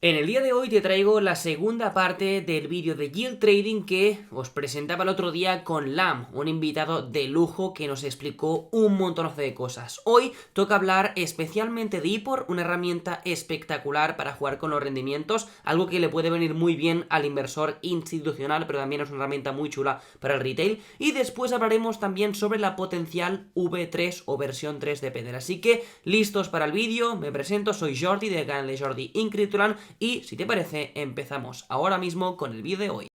En el día de hoy te traigo la segunda parte del vídeo de Yield Trading que os presentaba el otro día con Lam, un invitado de lujo que nos explicó un montón de cosas. Hoy toca hablar especialmente de IPOR, una herramienta espectacular para jugar con los rendimientos, algo que le puede venir muy bien al inversor institucional, pero también es una herramienta muy chula para el retail. Y después hablaremos también sobre la potencial V3 o versión 3 de Pendel. Así que listos para el vídeo, me presento, soy Jordi del canal de Jordi in Cryptoland. Y si te parece, empezamos ahora mismo con el vídeo de hoy.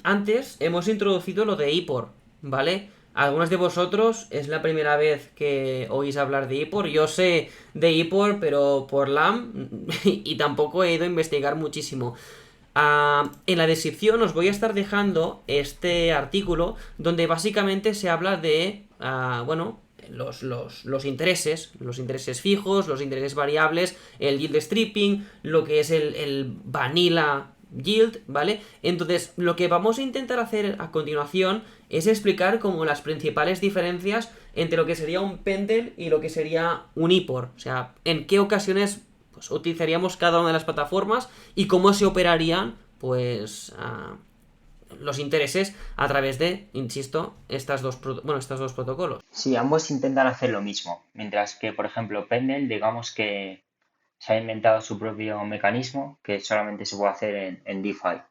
Antes hemos introducido lo de IPOR, ¿vale? Algunos de vosotros es la primera vez que oís hablar de IPOR. Yo sé de IPOR, pero por LAM y tampoco he ido a investigar muchísimo. En la descripción os voy a estar dejando este artículo donde básicamente se habla de, bueno, los intereses fijos, los intereses variables, el yield stripping, lo que es el vanilla yield, ¿vale? Entonces, lo que vamos a intentar hacer a continuación es explicar como las principales diferencias entre lo que sería un Pendel y lo que sería un IPOR. O sea, en qué ocasiones pues utilizaríamos cada una de las plataformas y cómo se operarían pues los intereses a través de, insisto, estos dos protocolos. Sí, ambos intentan hacer lo mismo, mientras que, por ejemplo, Pendel, digamos que se ha inventado su propio mecanismo que solamente se puede hacer en DeFi,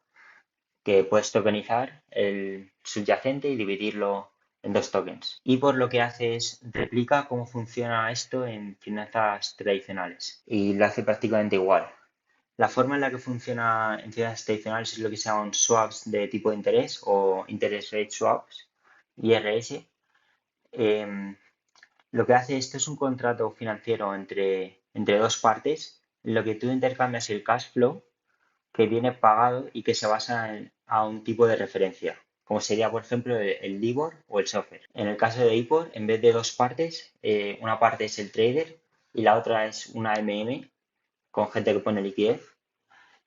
que puedes tokenizar el subyacente y dividirlo en dos tokens. Y por lo que hace es replica cómo funciona esto en finanzas tradicionales y lo hace prácticamente igual. La forma en la que funciona en finanzas tradicionales es lo que se llaman swaps de tipo de interés o interest rate swaps, IRS. Em, lo que hace esto es un contrato financiero entre dos partes, en lo que tú intercambias el cash flow que viene pagado y que se basa a un tipo de referencia, como sería, por ejemplo, el LIBOR o el SOFR. En el caso de IPOR, en vez de dos partes, una parte es el trader y la otra es una MM con gente que pone liquidez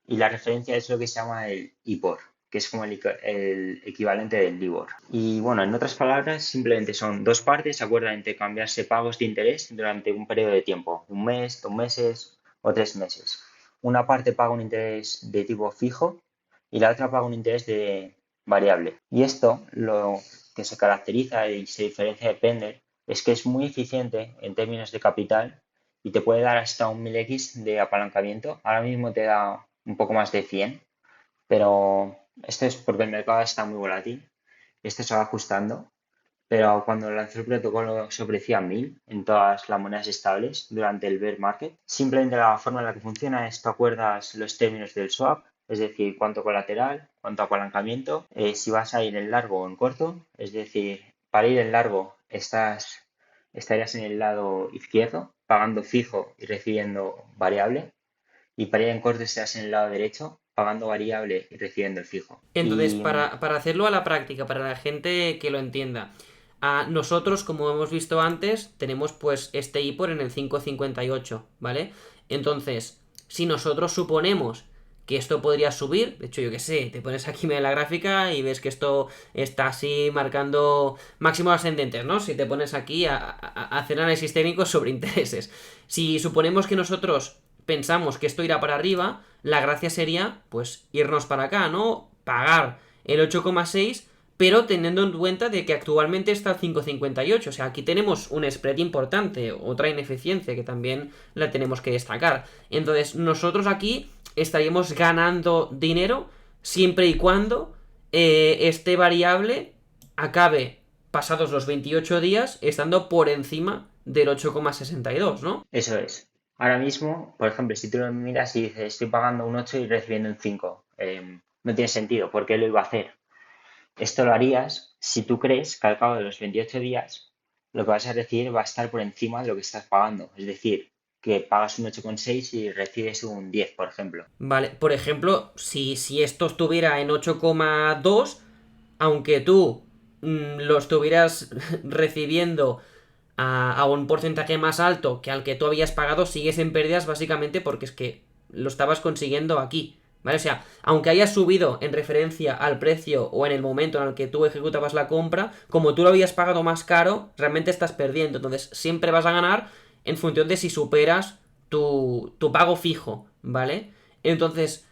y la referencia es lo que se llama el IPOR, que es como el equivalente del LIBOR. Y bueno, en otras palabras, simplemente son dos partes, se acuerdan de intercambiarse pagos de interés durante un periodo de tiempo, un mes, 2 meses o 3 meses. Una parte paga un interés de tipo fijo y la otra paga un interés de variable. Y esto, lo que se caracteriza y se diferencia de Pendel, es que es muy eficiente en términos de capital y te puede dar hasta un 1000x de apalancamiento. Ahora mismo te da un poco más de 100, pero esto es porque el mercado está muy volátil. Esto se va ajustando, pero cuando lanzó el protocolo se ofrecía 1000 en todas las monedas estables durante el bear market. Simplemente la forma en la que funciona es tú acuerdas los términos del swap, es decir, cuánto colateral, cuánto apalancamiento, si vas a ir en largo o en corto, es decir, para ir en largo estarías en el lado izquierdo, pagando fijo y recibiendo variable, y para ir en corto estarías en el lado derecho, pagando variable y recibiendo el fijo. Entonces, Y para hacerlo a la práctica, para la gente que lo entienda, nosotros, como hemos visto antes, tenemos pues este IPOR en el 5.58, ¿vale? Entonces, si nosotros suponemos que esto podría subir, de hecho, yo que sé, te pones aquí en la gráfica y ves que esto está así marcando máximos ascendentes, ¿no? Si te pones aquí a hacer análisis técnico sobre intereses. Si suponemos que nosotros pensamos que esto irá para arriba, la gracia sería, pues, irnos para acá, ¿no? Pagar el 8,6, pero teniendo en cuenta de que actualmente está el 5,58. O sea, aquí tenemos un spread importante, otra ineficiencia que también la tenemos que destacar. Entonces, nosotros aquí estaríamos ganando dinero siempre y cuando este variable acabe pasados los 28 días estando por encima del 8,62, ¿no? eso es. Ahora mismo, por ejemplo, si tú lo miras y dices estoy pagando un 8 y recibiendo un 5, no tiene sentido. ¿Por qué lo iba a hacer? Esto lo harías si tú crees que al cabo de los 28 días lo que vas a recibir va a estar por encima de lo que estás pagando. Es decir, que pagas un 8,6 y recibes un 10, por ejemplo. Vale, por ejemplo, si esto estuviera en 8,2, aunque tú lo estuvieras recibiendo a un porcentaje más alto que al que tú habías pagado, sigues en pérdidas básicamente porque es que lo estabas consiguiendo aquí. ¿Vale? O sea, aunque haya subido en referencia al precio o en el momento en el que tú ejecutabas la compra, como tú lo habías pagado más caro, realmente estás perdiendo. Entonces, siempre vas a ganar en función de si superas tu pago fijo, ¿vale? Entonces,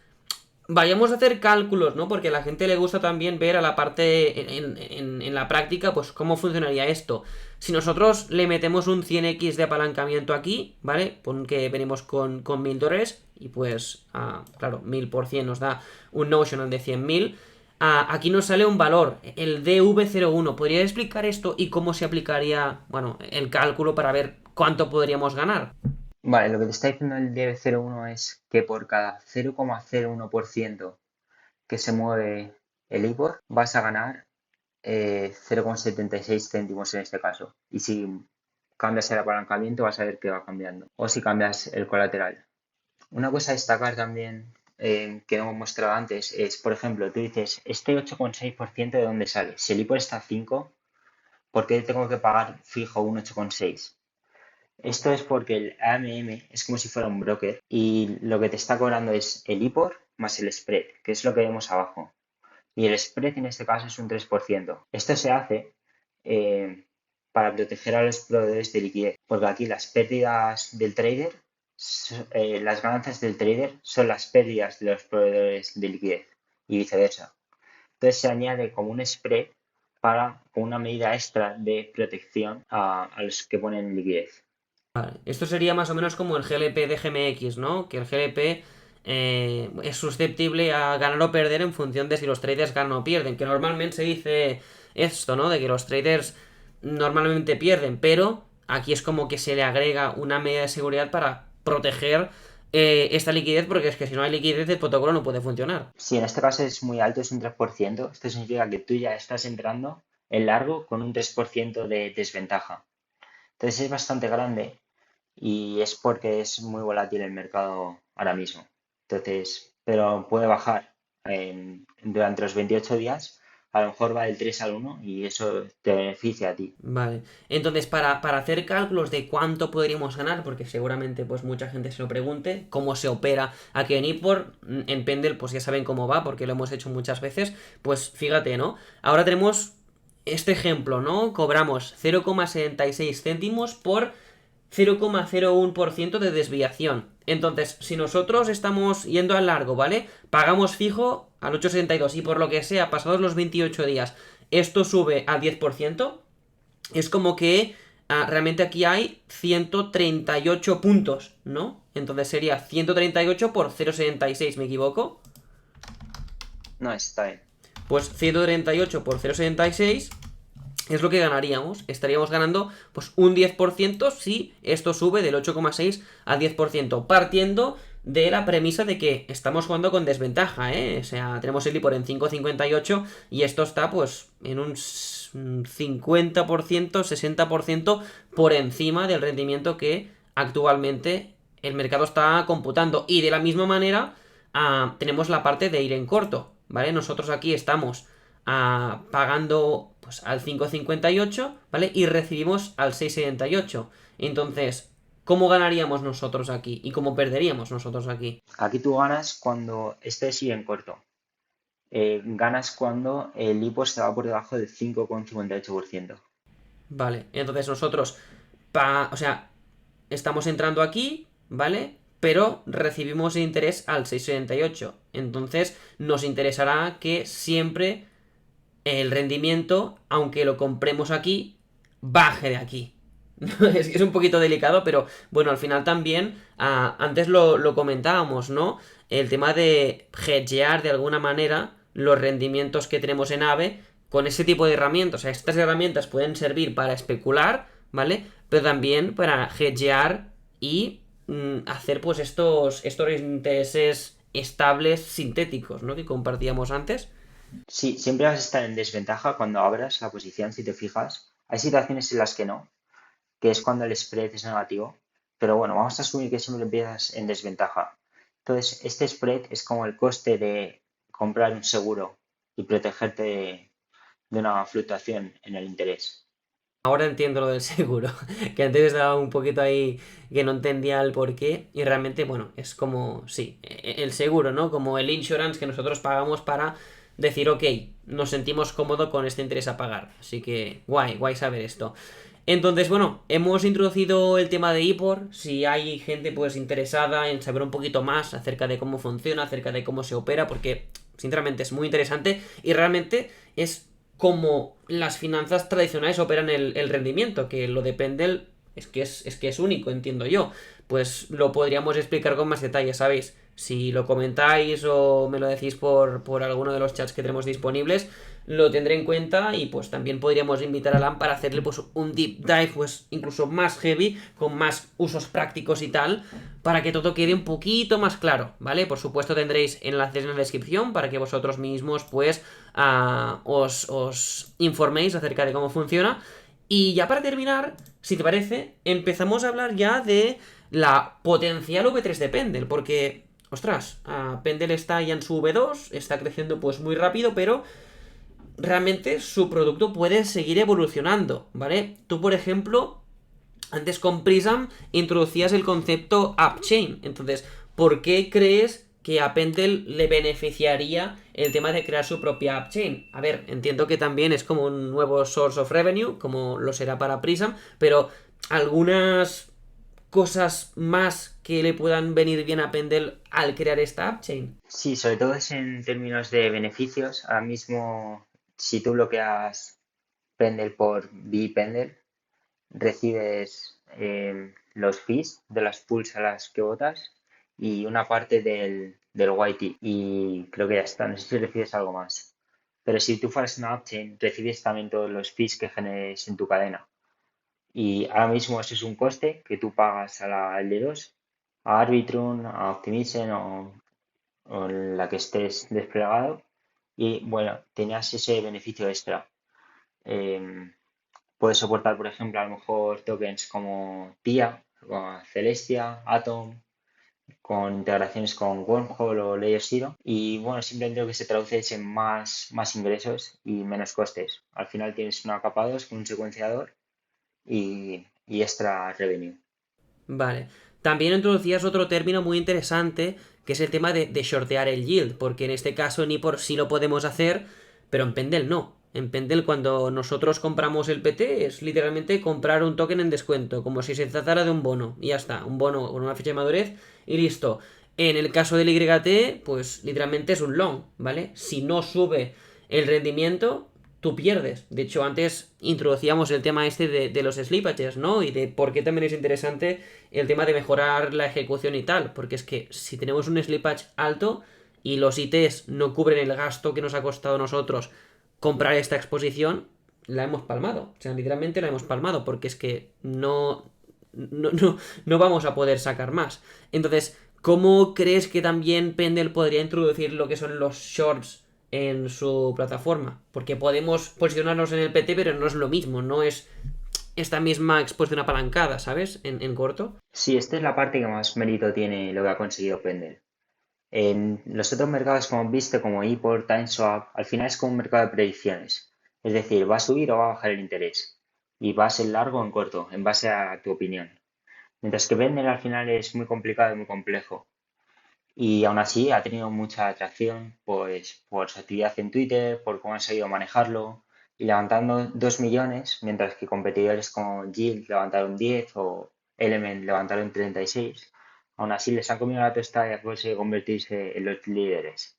vayamos a hacer cálculos, ¿no? Porque a la gente le gusta también ver a la parte en la práctica, pues cómo funcionaría esto. Si nosotros le metemos un 100x de apalancamiento aquí, ¿vale? Pon que venimos con $1000 y pues, claro, 1000% nos da un notional de 100.000. Aquí nos sale un valor, el DV01. ¿Podría explicar esto y cómo se aplicaría, bueno, el cálculo para ver cuánto podríamos ganar? Vale, lo que te está diciendo el DB01 es que por cada 0,01% que se mueve el IBOR vas a ganar 0,76 céntimos en este caso. Y si cambias el apalancamiento vas a ver que va cambiando. O si cambias el colateral. Una cosa a destacar también que no hemos mostrado antes es, por ejemplo, tú dices, este 8,6% de dónde sale. Si el IBOR está a 5, ¿por qué tengo que pagar fijo un 8,6? Esto es porque el AMM es como si fuera un broker y lo que te está cobrando es el IBOR más el spread, que es lo que vemos abajo. Y el spread en este caso es un 3%. Esto se hace eh, para proteger a los proveedores de liquidez, porque aquí las pérdidas del trader, las ganancias del trader son las pérdidas de los proveedores de liquidez y viceversa. Entonces se añade como un spread para con una medida extra de protección a los que ponen liquidez. Vale. Esto sería más o menos como el GLP de GMX, ¿no? Que el GLP es susceptible a ganar o perder en función de si los traders ganan o pierden. Que normalmente se dice esto, ¿no? De que los traders normalmente pierden, pero aquí es como que se le agrega una medida de seguridad para proteger esta liquidez, porque es que si no hay liquidez el protocolo no puede funcionar. Si en este caso es muy alto, es un 3%, esto significa que tú ya estás entrando en largo con un 3% de desventaja. Entonces es bastante grande y es porque es muy volátil el mercado ahora mismo. Entonces, pero puede bajar durante los 28 días, a lo mejor va del 3 al 1 y eso te beneficia a ti. Vale. Entonces, para hacer cálculos de cuánto podríamos ganar, porque seguramente pues mucha gente se lo pregunte, cómo se opera aquí en Ipor, en Pendel, pues ya saben cómo va, porque lo hemos hecho muchas veces, pues fíjate, ¿no? Ahora tenemos este ejemplo, ¿no? Cobramos 0,76 céntimos por 0,01% de desviación. Entonces, si nosotros estamos yendo al largo, ¿vale? Pagamos fijo al 8,62 y por lo que sea, pasados los 28 días, esto sube al 10%, es como que realmente aquí hay 138 puntos, ¿no? Entonces sería 138 por 0,76, ¿me equivoco? No, está bien. Pues 138 por 0,76 es lo que ganaríamos. Estaríamos ganando pues un 10% si esto sube del 8,6 al 10%, partiendo de la premisa de que estamos jugando con desventaja, ¿eh? O sea, tenemos el IPOR en 5,58 y esto está pues en un 50%, 60% por encima del rendimiento que actualmente el mercado está computando. Y de la misma manera tenemos la parte de ir en corto, ¿vale? Nosotros aquí estamos pagando pues, al 5,58, ¿vale? Y recibimos al 6,78. Entonces, ¿cómo ganaríamos nosotros aquí? ¿Y cómo perderíamos nosotros aquí? Aquí tú ganas cuando este sigue en corto. Ganas cuando el IPO se va por debajo del 5,58%. Vale, entonces nosotros, o sea, estamos entrando aquí, ¿vale? Pero recibimos interés al 6,78. Entonces, nos interesará que siempre el rendimiento, aunque lo compremos aquí, baje de aquí. Es un poquito delicado, pero bueno, al final también, antes lo comentábamos, ¿no? El tema de hedgear de alguna manera los rendimientos que tenemos en AVE con ese tipo de herramientas. O sea, estas herramientas pueden servir para especular, ¿vale? Pero también para hedgear y hacer pues estos intereses estables sintéticos, ¿no? Que compartíamos antes. Sí, siempre vas a estar en desventaja cuando abras la posición, si te fijas. Hay situaciones en las que no, que es cuando el spread es negativo. Pero bueno, vamos a asumir que siempre empiezas en desventaja. Entonces, este spread es como el coste de comprar un seguro y protegerte de una fluctuación en el interés. Ahora entiendo lo del seguro, que antes estaba un poquito ahí que no entendía el porqué y realmente, bueno, es como, sí, el seguro, ¿no? Como el insurance que nosotros pagamos para decir, ok, nos sentimos cómodos con este interés a pagar. Así que, guay, guay saber esto. Entonces, bueno, hemos introducido el tema de IPOR. Si hay gente pues interesada en saber un poquito más acerca de cómo funciona, acerca de cómo se opera, porque sinceramente es muy interesante y realmente es como las finanzas tradicionales operan el rendimiento, que lo depende es que es único, entiendo yo. Pues lo podríamos explicar con más detalle, ¿sabéis? Si lo comentáis o me lo decís por alguno de los chats que tenemos disponibles, lo tendré en cuenta y pues también podríamos invitar a Alan para hacerle pues un deep dive pues incluso más heavy, con más usos prácticos y tal, para que todo quede un poquito más claro, ¿vale? Por supuesto tendréis enlaces en la descripción para que vosotros mismos pues os informéis acerca de cómo funciona. Y ya para terminar, si te parece, empezamos a hablar ya de la potencial V3 de Pendel, porque, ostras, Pendel está ya en su V2, está creciendo pues muy rápido, pero realmente su producto puede seguir evolucionando, ¿vale? Tú, por ejemplo, antes con Prism introducías el concepto AppChain. Entonces, ¿por qué crees que a Pendle le beneficiaría el tema de crear su propia AppChain? A ver, entiendo que también es como un nuevo source of revenue, como lo será para Prism, pero algunas cosas más que le puedan venir bien a Pendle al crear esta AppChain. Sí, sobre todo es en términos de beneficios. Ahora mismo, si tú bloqueas Pendel por Pendel, recibes los fees de las pools a las que votas y una parte del YT. Y creo que ya está. No sé si recibes algo más. Pero si tú fueras una upchain, recibes también todos los fees que generes en tu cadena. Y ahora mismo eso es un coste que tú pagas a la L2, a Arbitrum, a Optimism o en la que estés desplegado. Y bueno, tenías ese beneficio extra. Em, Puedes soportar, por ejemplo, a lo mejor tokens como TIA, como Celestia, Atom, con integraciones con Wormhole o Layer Zero. Y bueno, simplemente lo que se traduce es en más ingresos y menos costes. Al final tienes una capa 2 con un secuenciador y extra revenue. Vale. También introducías otro término muy interesante, que es el tema de shortear el yield, porque en este caso en Ipor sí lo podemos hacer, pero en Pendel no. En Pendel cuando nosotros compramos el PT es literalmente comprar un token en descuento, como si se tratara de un bono, y ya está, un bono con una fecha de madurez y listo. En el caso del YT, pues literalmente es un long, ¿vale? Si no sube el rendimiento, tú pierdes. De hecho, antes introducíamos el tema este de los slippages, ¿no? Y de por qué también es interesante el tema de mejorar la ejecución y tal. Porque es que si tenemos un slippage alto y los ITs no cubren el gasto que nos ha costado a nosotros comprar esta exposición, la hemos palmado. O sea, literalmente la hemos palmado. Porque es que no vamos a poder sacar más. Entonces, ¿cómo crees que también Pendle podría introducir lo que son los shorts en su plataforma? Porque podemos posicionarnos en el PT, pero no es lo mismo, no es esta misma exposición apalancada, ¿sabes? En corto. Sí, esta es la parte que más mérito tiene lo que ha conseguido Pendel. En los otros mercados como hemos visto, como ePort, TimeSwap, al final es como un mercado de predicciones. Es decir, va a subir o va a bajar el interés. Y va a ser largo o en corto, en base a tu opinión. Mientras que Pendel al final es muy complicado y muy complejo. Y aún así ha tenido mucha atracción, pues por su actividad en Twitter, por cómo han sabido manejarlo, y levantando 2 millones, mientras que competidores como Yield levantaron 10 o Element levantaron 36. Aún así les han comido la tostada y han conseguido convertirse en los líderes.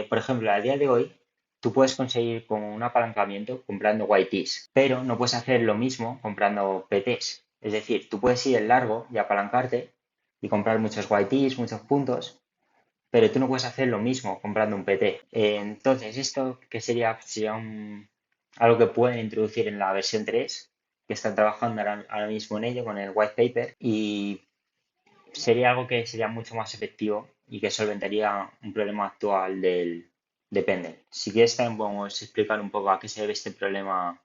Por ejemplo, a día de hoy, tú puedes conseguir como un apalancamiento comprando YTs, pero no puedes hacer lo mismo comprando PTs. Es decir, tú puedes ir en largo y apalancarte y comprar muchos YTs, muchos puntos, pero tú no puedes hacer lo mismo comprando un PT. Entonces, esto que sería algo que pueden introducir en la versión 3, que están trabajando ahora mismo en ello con el white paper, y sería algo que sería mucho más efectivo y que solventaría un problema actual de Pendle. Si quieres también podemos explicar un poco a qué se debe este problema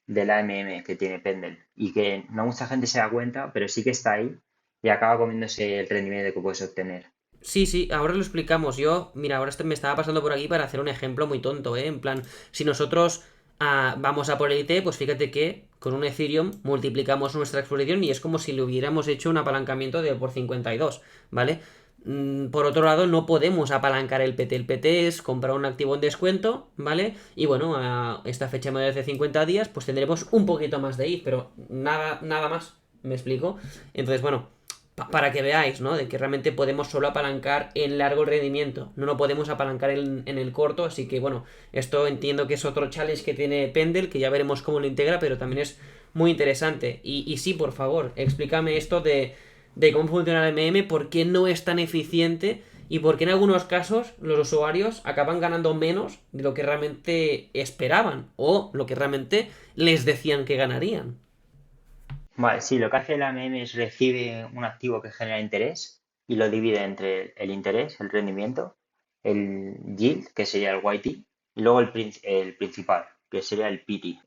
del AMM que tiene Pendle y que no mucha gente se da cuenta, pero sí que está ahí y acaba comiéndose el rendimiento que puedes obtener. Sí, sí, ahora lo explicamos. Yo, mira, ahora me estaba pasando por aquí para hacer un ejemplo muy tonto, ¿eh? En plan, si nosotros vamos a por el IT, pues fíjate que con un Ethereum multiplicamos nuestra exposición y es como si le hubiéramos hecho un apalancamiento de por 52, ¿vale? Por otro lado, no podemos apalancar el PT. El PT es comprar un activo en descuento, ¿vale? Y bueno, a esta fecha media de 50 días, pues tendremos un poquito más de ETH, pero nada más, ¿me explico? Entonces, bueno, para que veáis, ¿no? De que realmente podemos solo apalancar en largo rendimiento, no lo podemos apalancar en el corto, así que bueno, esto entiendo que es otro challenge que tiene Pendel, que ya veremos cómo lo integra, pero también es muy interesante. Y sí, por favor, explícame esto de cómo funciona el MM, por qué no es tan eficiente y por qué en algunos casos los usuarios acaban ganando menos de lo que realmente esperaban o lo que realmente les decían que ganarían. Vale, sí, lo que hace la AMM es recibe un activo que genera interés y lo divide entre el interés, el rendimiento, el yield, que sería el YT, y luego el principal, que sería el PT.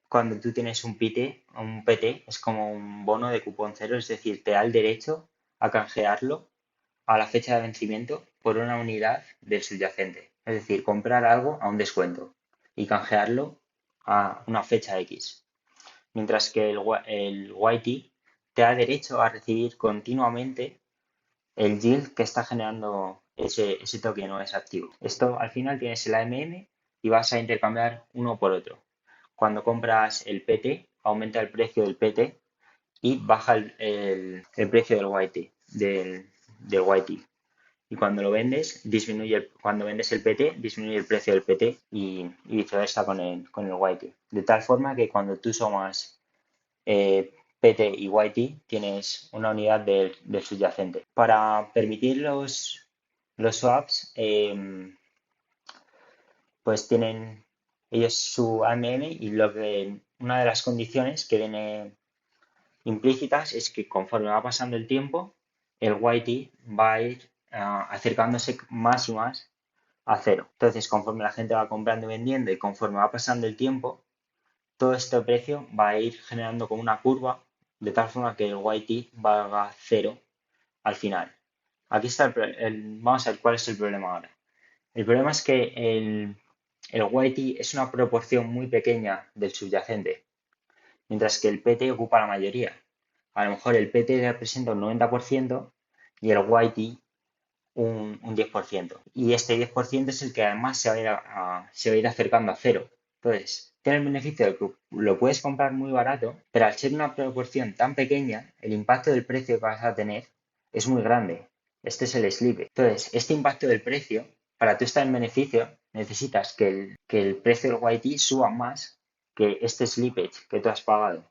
Cuando tú tienes un PT, es como un bono de cupón cero, es decir, te da el derecho a canjearlo a la fecha de vencimiento por una unidad del subyacente. Es decir, comprar algo a un descuento y canjearlo a una fecha X. Mientras que el YT te da derecho a recibir continuamente el yield que está generando ese token o ese activo. Esto al final tienes el AMM y vas a intercambiar uno por otro. Cuando compras el PT, aumenta el precio del PT y baja el precio del YT, del YT. Y cuando lo vendes, cuando vendes el PT, disminuye el precio del PT y viceversa con el YT. De tal forma que cuando tú sumas PT y YT, tienes una unidad del subyacente. Para permitir los swaps, pues tienen ellos su AMM y una de las condiciones que viene implícitas es que conforme va pasando el tiempo, el YT va a ir acercándose más y más a cero. Entonces, conforme la gente va comprando y vendiendo y conforme va pasando el tiempo, todo este precio va a ir generando como una curva, de tal forma que el YT valga cero al final. Aquí está vamos a ver cuál es el problema ahora. El problema es que el YT es una proporción muy pequeña del subyacente, mientras que el PT ocupa la mayoría. A lo mejor el PT representa un 90% y el YT un 10%. Y este 10% es el que además se va a ir acercando a cero. Entonces, tiene el beneficio de que lo puedes comprar muy barato, pero al ser una proporción tan pequeña, el impacto del precio que vas a tener es muy grande. Este es el slippage. Entonces, este impacto del precio, para tú estar en beneficio, necesitas que el precio del YT suba más que este slippage que tú has pagado.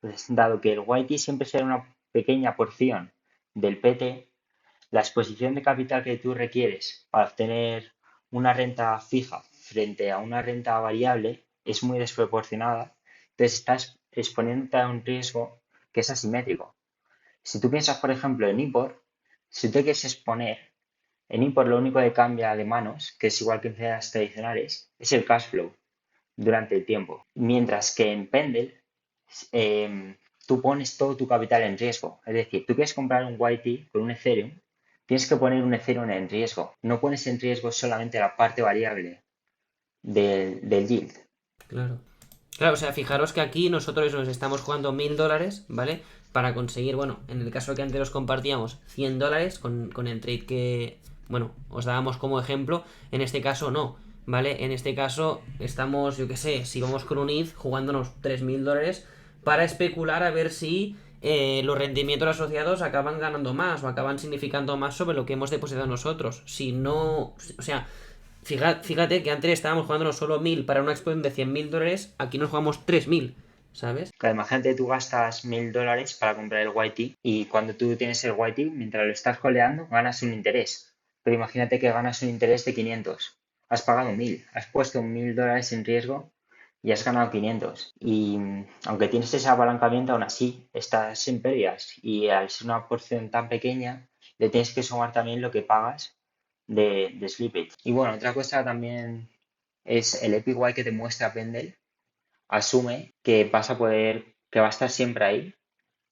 Entonces, dado que el YT siempre será una pequeña porción del PT, la exposición de capital que tú requieres para obtener una renta fija frente a una renta variable es muy desproporcionada, entonces estás exponiéndote a un riesgo que es asimétrico. Si tú piensas, por ejemplo, en import, si te quieres exponer, en import lo único que cambia de manos, que es igual que en finanzas tradicionales, es el cash flow durante el tiempo. Mientras que en Pendle, tú pones todo tu capital en riesgo. Es decir, tú quieres comprar un YT con un Ethereum, tienes que poner un Ethereum en riesgo. No pones en riesgo solamente la parte variable del yield. Claro. Claro, o sea, fijaros que aquí nosotros nos estamos jugando $1000, ¿vale? Para conseguir, bueno, en el caso que antes los compartíamos, $100 con el trade que, bueno, os dábamos como ejemplo. En este caso no, ¿vale? En este caso estamos, yo qué sé, si vamos con un ETH jugándonos $3000 para especular a ver si los rendimientos asociados acaban ganando más o acaban significando más sobre lo que hemos depositado nosotros. Si no, o sea, fíjate que antes estábamos jugando solo 1000 para una exposición de $100.000, aquí nos jugamos 3000, ¿sabes? Claro, imagínate, tú gastas $1000 para comprar el YT y cuando tú tienes el YT, mientras lo estás coleando, ganas un interés. Pero imagínate que ganas un interés de 500. Has pagado 1000, has puesto $1000 en riesgo y has ganado 500. Y aunque tienes ese apalancamiento, aún así estás en pérdidas. Y al ser una porción tan pequeña, le tienes que sumar también lo que pagas de slippage. Y bueno, otra cosa también es el APY que te muestra Pendle. Asume que vas a que va a estar siempre ahí.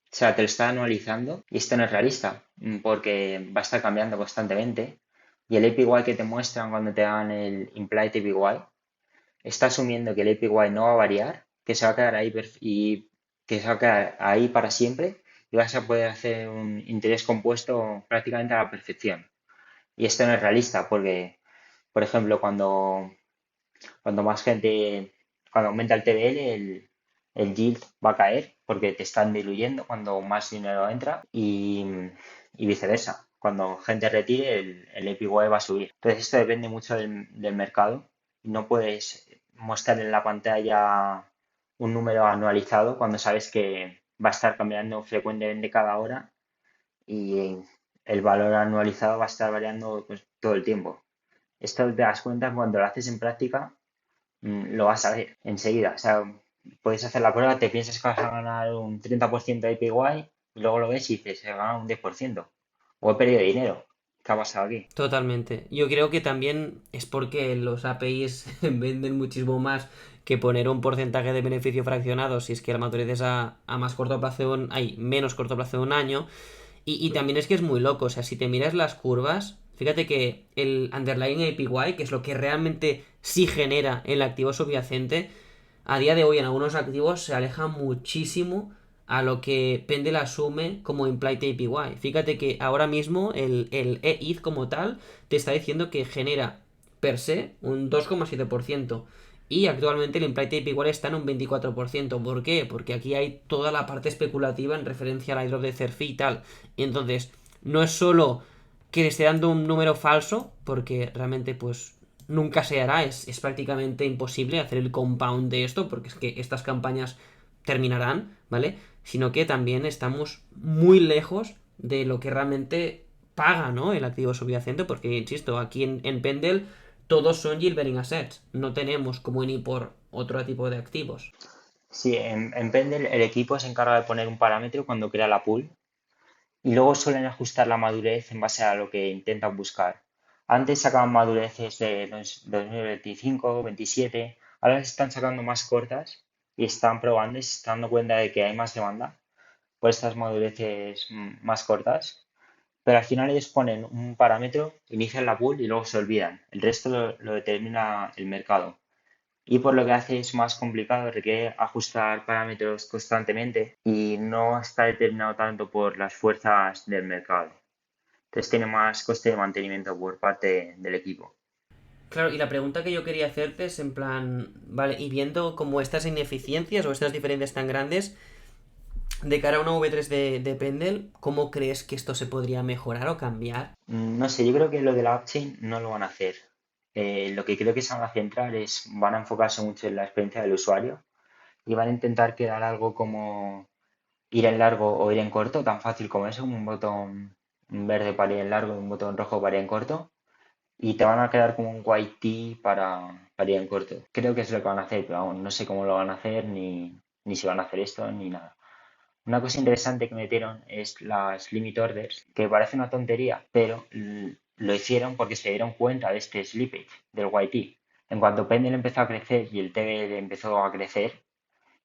O sea, te lo está anualizando y esto no es realista porque va a estar cambiando constantemente. Y el APY que te muestran cuando te dan el Implied APY está asumiendo que el APY no va a variar, que se va a quedar ahí y que se va a quedar ahí para siempre y vas a poder hacer un interés compuesto prácticamente a la perfección. Y esto no es realista porque, por ejemplo, cuando más gente, cuando aumenta el TVL, el yield va a caer porque te están diluyendo cuando más dinero entra y viceversa. Cuando gente retire, el APY va a subir. Entonces esto depende mucho del mercado. No puedes mostrar en la pantalla un número anualizado cuando sabes que va a estar cambiando frecuentemente cada hora y el valor anualizado va a estar variando pues, todo el tiempo. Esto te das cuenta cuando lo haces en práctica, lo vas a ver enseguida. O sea, puedes hacer la prueba, te piensas que vas a ganar un 30% de APY y luego lo ves y dices, he ganado un 10%. O he perdido dinero. ¿Qué ha pasado aquí? Totalmente. Yo creo que también es porque los APIs venden muchísimo más que poner un porcentaje de beneficio fraccionado si es que la madurez es a más corto plazo, hay menos corto plazo de un año. Y también es que es muy loco. O sea, si te miras las curvas, fíjate que el underlying APY, que es lo que realmente sí genera el activo subyacente, a día de hoy en algunos activos se aleja muchísimo a lo que Pendel asume como implied APY. Fíjate que ahora mismo el EID como tal te está diciendo que genera per se un 2,7%. Y actualmente el implied APY está en un 24%. ¿Por qué? Porque aquí hay toda la parte especulativa en referencia al airdrop de Cerfi y tal. Entonces, no es solo que le esté dando un número falso, porque realmente pues nunca se hará, es prácticamente imposible hacer el compound de esto, porque es que estas campañas terminarán, ¿vale? Sino que también estamos muy lejos de lo que realmente paga, ¿no? El activo subyacente, porque, insisto, aquí en Pendel todos son yielding assets, no tenemos como ni por otro tipo de activos. Sí, en Pendel el equipo se encarga de poner un parámetro cuando crea la pool y luego suelen ajustar la madurez en base a lo que intentan buscar. Antes sacaban madureces de 2025, 27, ahora se están sacando más cortas y están probando y se están dando cuenta de que hay más demanda por estas madureces más cortas, pero al final ellos ponen un parámetro, inician la pool y luego se olvidan. El resto lo determina el mercado. Y por lo que hace es más complicado, requiere ajustar parámetros constantemente y no está determinado tanto por las fuerzas del mercado. Entonces tiene más coste de mantenimiento por parte del equipo. Claro, y la pregunta que yo quería hacerte es en plan, vale, y viendo como estas ineficiencias o estas diferencias tan grandes, de cara a una V3 de Pendel, ¿cómo crees que esto se podría mejorar o cambiar? No sé, yo creo que lo de la upchain no lo van a hacer. Lo que creo que se van a centrar es, van a enfocarse mucho en la experiencia del usuario y van a intentar crear algo como ir en largo o ir en corto, tan fácil como eso, un botón verde para ir en largo y un botón rojo para ir en corto, y te van a quedar como un white tea para ir en corto. Creo que es lo que van a hacer, pero aún no sé cómo lo van a hacer, ni si van a hacer esto, ni nada. Una cosa interesante que metieron es las limit orders, que parece una tontería, pero lo hicieron porque se dieron cuenta de este slippage del YT. En cuanto Pendle empezó a crecer y el TVL empezó a crecer,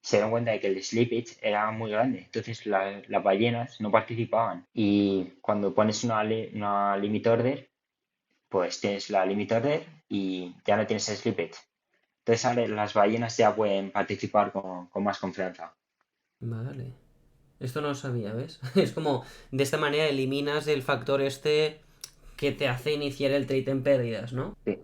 se dieron cuenta de que el slippage era muy grande. Entonces las ballenas no participaban. Y cuando pones una limit order, pues tienes la limit order y ya no tienes el slippage. Entonces ahora las ballenas ya pueden participar con más confianza. Vale. Esto no lo sabía, ¿ves? Es como, de esta manera eliminas el factor este que te hace iniciar el trade en pérdidas, ¿no? Sí.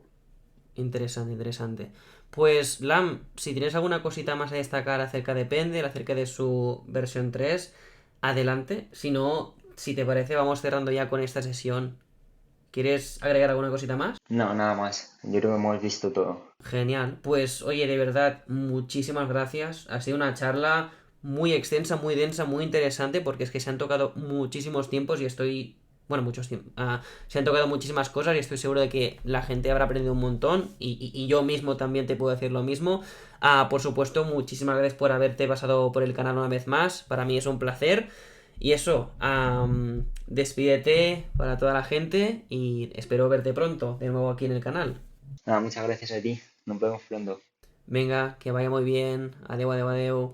Interesante, interesante. Pues, Lam, si tienes alguna cosita más a destacar acerca de Pendel, acerca de su versión 3, adelante. Si no, si te parece, vamos cerrando ya con esta sesión. ¿Quieres agregar alguna cosita más? No, nada más. Yo creo que hemos visto todo. Genial. Pues oye, de verdad, muchísimas gracias. Ha sido una charla muy extensa, muy densa, muy interesante, porque es que se han tocado muchísimos tiempos y estoy... Bueno, muchos tiempos. Se han tocado muchísimas cosas y estoy seguro de que la gente habrá aprendido un montón y yo mismo también te puedo decir lo mismo. Por supuesto, muchísimas gracias por haberte pasado por el canal una vez más. Para mí es un placer. Y eso, despídete para toda la gente y espero verte pronto de nuevo aquí en el canal. Nada, muchas gracias a ti. Nos vemos pronto. Venga, que vaya muy bien. Adeu, adeu, adeu.